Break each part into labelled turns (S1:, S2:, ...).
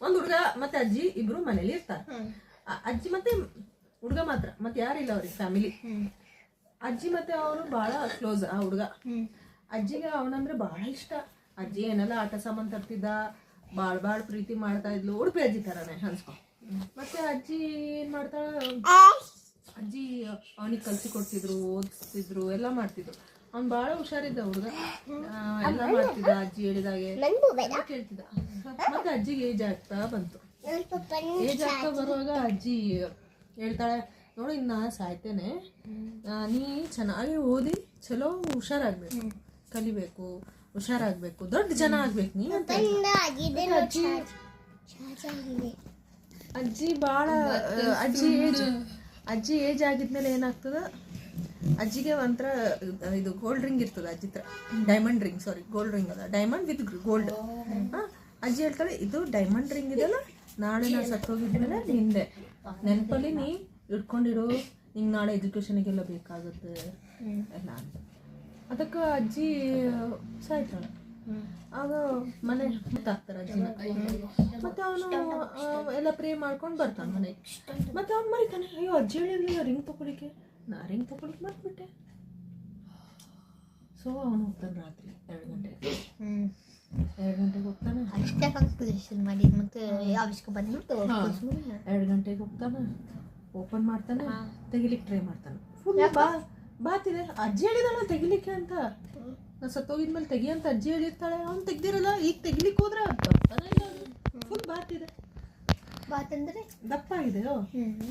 S1: ಒಂದ್ ಹುಡುಗ ಮತ್ತೆ ಅಜ್ಜಿ ಇಬ್ರು ಮನೇಲಿ ಇರ್ತಾರೆ. ಅಜ್ಜಿ ಮತ್ತೆ ಹುಡುಗ ಮಾತ್ರ, ಮತ್ತೆ ಯಾರಿಲ್ಲ ಅವ್ರಿಗೆ ಫ್ಯಾಮಿಲಿ. ಅಜ್ಜಿ ಮತ್ತೆ ಅವನು ಬಹಳ ಕ್ಲೋಸ್ ಆ ಹುಡುಗ. ಅಜ್ಜಿಗೆ ಅವನಂದ್ರೆ ಬಹಳ ಇಷ್ಟ. ಅಜ್ಜಿ ಏನೆಲ್ಲ ಆಟ ಸಾಮಾನು ತರ್ತಿದ್ದ, ಬಾಳ್ ಪ್ರೀತಿ ಮಾಡ್ತಾ ಇದ್ಲು. ಉಡುಪಿ ಅಜ್ಜಿ ತರಾನೆ ಅನ್ಸ್ಕೊ. ಮತ್ತೆ ಅಜ್ಜಿ ಏನ್ ಮಾಡ್ತಾಳ, ಅಜ್ಜಿ ಅವನಿಗೆ ಕಲ್ಸಿ ಕೊಡ್ತಿದ್ರು, ಓದಿಸ್ತಿದ್ರು, ಎಲ್ಲ ಮಾಡ್ತಿದ್ರು. ಅವ್ನು ಬಹಳ ಹುಷಾರಿದ್ದ ಹುಡುಗ, ಎಲ್ಲ ಮಾಡ್ತಿದ್ದ. ಅಜ್ಜಿ ಹೇಳಿದಾಗೆ ಕೇಳ್ತಿದ್ದ. ಮತ್ತೆ ಅಜ್ಜಿಗೆ ಏಜ್ ಆಗ್ತಾ ಬಂತು. ಏಜ್ ಆಗ್ತಾ ಬರುವಾಗ ಅಜ್ಜಿ ಹೇಳ್ತಾಳೆ, ನೋಡು ಇನ್ನು ಸಾಯ್ತೇನೆ, ನೀ ಚೆನ್ನಾಗಿ ಓದಿ ಚಲೋ ಹುಷಾರಾಗ್ಬೇಕು, ಕಲಿಬೇಕು, ಹುಷಾರಾಗ್ಬೇಕು, ದೊಡ್ಡ ಜನ ಆಗ್ಬೇಕು ನೀ ಅಂತ. ಅಜ್ಜಿ ಭಾಳ ಅಜ್ಜಿ ಏಜ್ ಆಗಿದ್ಮೇಲೆ ಏನಾಗ್ತದ, ಅಜ್ಜಿಗೆ ಒಂಥರ ಇದು ಗೋಲ್ಡ್ ರಿಂಗ್ ಇರ್ತದೆ ಅಜ್ಜಿ ಹತ್ರ. ಡೈಮಂಡ್ ರಿಂಗ್, ಸಾರಿ ಗೋಲ್ಡ್ ರಿಂಗ್ ಅಲ್ಲ, ಡೈಮಂಡ್ ವಿತ್ ಗೋಲ್ಡ್. ಅಜ್ಜಿ ಹೇಳ್ತಾಳೆ, ಇದು ಡೈಮಂಡ್ ರಿಂಗ್ ಇದೆಲ್ಲ, ನಾಳೆ ನಾ ಸತ್ತೋಗಿದ್ಮೇಲೆ ನಿಂದೆ ನೆನಪಲ್ಲಿ ನೀ ಇಟ್ಕೊಂಡಿರೋ, ನಿಂಗೆ ನಾಳೆ ಎಜುಕೇಶನಿಗೆಲ್ಲ ಬೇಕಾಗುತ್ತೆ ಎಲ್ಲ ಅಂತ. ಅದಕ್ಕೆ ಅಜ್ಜಿ ಸಾಯ್ತಾಳೆ. ಆಗ ಮನೆ ಮುತ್ತಾಕ್ತಾರೆ ಅಜ್ಜಿನ. ಮತ್ತೆ ಅವನು ಎಲ್ಲ ಪ್ರೇ ಮಾಡ್ಕೊಂಡು ಬರ್ತಾನೆ ಮನೆಗೆ. ಮತ್ತೆ ಅವ್ನು ಮರಿತಾನೆ, ಅಯ್ಯೋ ಅಜ್ಜಿ ಹೇಳಿರ್ಲಿಲ್ಲ ರಿಂಗ್ ತಗೊಳಿಕ್ಕೆ, ನಾ ರಿಂಗ್ ತಗೊಳಿಕ್ಕೆ ಮರ್ತ್ಬಿಟ್ಟೆ. ಸೊ ಅವನು ಹೋಗ್ತಾನೆ ರಾತ್ರಿ 2 ಗಂಟೆಗೆ. 2 ಗಂಟೆಗೆ ಹೋಗ್ತಾನೆ,
S2: ಅಷ್ಟೇ ಕನ್ಫ್ಯೂಷನ್ ಮಾಡಿ ಮತ್ತೆ ಆಫೀಸ್ಗೆ ಬಂದ್ಬಿಟ್ಟು
S1: 2 ಗಂಟೆಗೆ ಹೋಗ್ತಾನೆ, ಓಪನ್ ಮಾಡ್ತಾನೆ, ತೆಗಿಲಿಕ್ಕೆ ಟ್ರೈ ಮಾಡ್ತಾನೆ. ಫುಲ್ ಬಾತಿದೆ. ಅಜ್ಜಿ ಹೇಳಿದಾನ ತೆಗಿಲಿಕ್ಕೆ ಅಂತ, ನಾ ಸತ್ತೋಗಿದ್ಮೇಲೆ ತೆಗಿ ಅಂತ ಅಜ್ಜಿ ಹೇಳಿರ್ತಾಳೆ. ಅವ್ನು ತೆಗ್ದಿರಲ್ಲ. ಈಗ ತೆಗಿಲಿಕ್ಕೆ ಹೋದ್ರೆ ಬರ್ತಾನೆ ಇಲ್ಲ. ಫುಲ್ ಬಾತಿದೆ.
S2: ಬಾತಂದ್ರೆ
S1: ದಪ್ಪ ಆಗಿದೆ,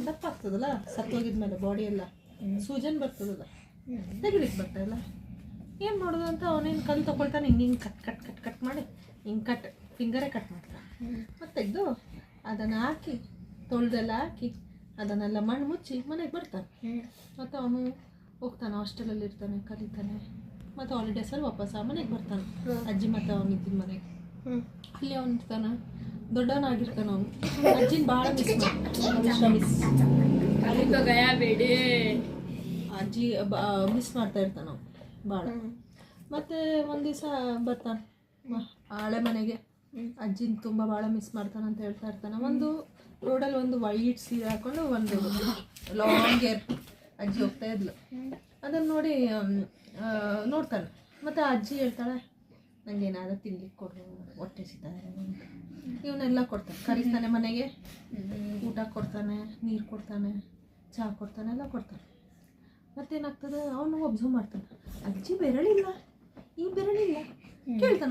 S1: ದಪ್ಪ ಆಗ್ತದಲ್ಲ ಸತ್ತೋಗಿದ್ಮೇಲೆ ಬಾಡಿ ಎಲ್ಲ, ಸೂಜನ್ ಬರ್ತದಲ್ಲ, ತೆಗಿಲಿಕ್ಕೆ ಬರ್ತಾ ಇಲ್ಲ. ಏನು ಮಾಡೋದು ಅಂತ ಅವನೇನು ಕಲ್ಲು ತಗೊಳ್ತಾನೆ, ಹಿಂಗೆ ಕಟ್ ಮಾಡಿ ಹಿಂಗೆ ಫಿಂಗರೇ ಕಟ್ ಮಾಡ್ತಾನೆ. ಮತ್ತೆ ತೆಗೆದು ಅದನ್ನು ಹಾಕಿ, ತೊಳೆದೆಲ್ಲ ಹಾಕಿ, ಅದನ್ನೆಲ್ಲ ಮಣ್ಣು ಮುಚ್ಚಿ ಮನೆಗೆ ಬರ್ತಾನೆ. ಮತ್ತು ಅವನು ಹೋಗ್ತಾನೆ, ಹಾಸ್ಟೆಲಲ್ಲಿ ಇರ್ತಾನೆ, ಕಲಿತಾನೆ. ಮತ್ತು ಹಾಲಿಡೇಸಲ್ಲಿ ವಾಪಸ್ ಮನೆಗೆ ಬರ್ತಾನೆ. ಅಜ್ಜಿ ಮತ್ತು ಅವನು ಇದ್ದಿದ್ದ ಮನೆಗೆ. ಅಲ್ಲಿ ಅವನು ಇರ್ತಾನೆ, ದೊಡ್ಡವನಾಗಿರ್ತಾನೆ ಅವನು. ಅಜ್ಜಿನ ಭಾಳ ಮಿಸ್ ಅಜ್ಜಿ ಮಿಸ್ ಮಾಡ್ತಾ ಇರ್ತಾನೆ ಅವನು ಭಾಳ. ಮತ್ತು ಒಂದು ದಿವಸ ಬರ್ತಾನೆ ಹಳೆ ಮನೆಗೆ. ಅಜ್ಜಿನ ತುಂಬ ಭಾಳ ಮಿಸ್ ಮಾಡ್ತಾನೆ ಅಂತ ಹೇಳ್ತಾ ಇರ್ತಾನೆ. ಒಂದು ರೋಡಲ್ಲಿ ಒಂದು ವೈಟ್ ಸೀರೆ ಹಾಕೊಂಡು ಒಂದು ಲಾಂಗ್ ಏರ್ ಅಜ್ಜಿ ಹೋಗ್ತಾ ಇದ್ಲು. ಅದನ್ನು ನೋಡಿ ನೋಡ್ತಾನೆ. ಮತ್ತು ಅಜ್ಜಿ ಹೇಳ್ತಾಳೆ, ನಂಗೆ ಏನಾದರೂ ತಿನ್ಲಿಕ್ಕೆ ಕೊಡು, ಹೊಟ್ಟೆ ಸಿಗ್ತಾನೆ. ಇವನ್ನೆಲ್ಲ ಕೊಡ್ತಾನೆ, ಕರಿತಾನೆ ಮನೆಗೆ, ಊಟ ಕೊಡ್ತಾನೆ, ನೀರು ಕೊಡ್ತಾನೆ, ಚಹಾ ಕೊಡ್ತಾನೆ, ಎಲ್ಲ ಕೊಡ್ತಾನೆ. ಮತ್ತೇನಾಗ್ತದೆ, ಅವನು ಒಬ್ಸರ್ವ್ ಮಾಡ್ತಾನೆ, ಅಜ್ಜಿ ಬೆರಳಿಲ್ಲ, ಈ ಬೆರಳಿಲ್ಲ. ಕೇಳ್ತಾನೆ